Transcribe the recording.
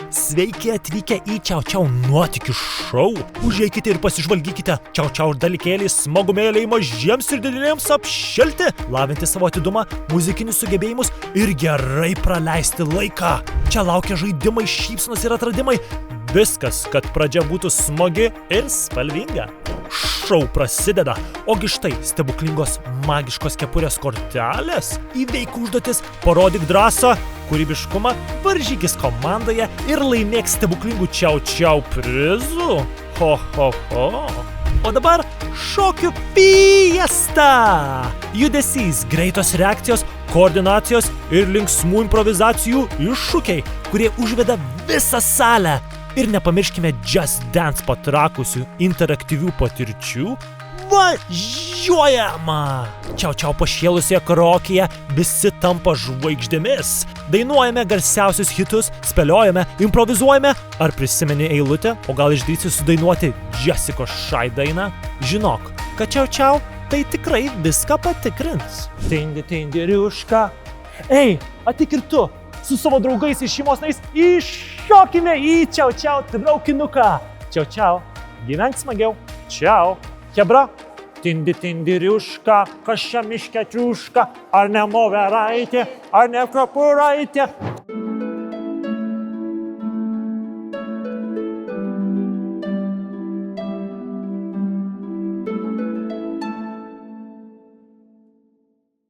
Sveiki atvykę į Čiau Čiau nuotykių šou. Užeikite ir pasižvalgykite. Čiau Čiau dalykėliai, smagumėliai mažiems ir dideliems apšilti, lavinti savo atidumą, muzikinius sugebėjimus ir gerai praleisti laiką. Čia laukia žaidimai, šypsenos ir atradimai. Viskas, kad pradžia būtų smagi ir spalvinga. Šou prasideda, ogi štai stebuklingos magiškos kepurės kortelės. Įveik užduotis, parodyk drąsą, kūrybiškumą, varžykis komandoje ir laimėk stebuklingų Čiau Čiau prizų. Ho, ho, ho. O dabar šokių fiesta! Judesys, greitos reakcijos, koordinacijos ir linksmų improvizacijų iššūkiai, kurie užveda visą salę. Ir nepamirškime Just Dance patrakusių interaktyvių patirčių. Važiuojama! Čiau Čiau pašėlusioje karaokėje visi tampa žvaigždėmis. Dainuojame garsiausius hitus, spėliojame, improvizuojame. Ar prisimeni eilutę, o gal išdrįsi sudainuoti Jessicos Shy dainą? Žinok, kad Čiau Čiau tai tikrai viską patikrins. Tindi, tindi, riuška. Ei, atik ir tu! Su savo draugais ir šeimos nariais iššokime į Čiau Čiau traukinuką. Čiau Čiau, gyvenk smagiau. Čiau, chebra. Tindi, tindi, riuška, kas čia miške triuška, ar ne moveraitė, ar ne kapuraitė.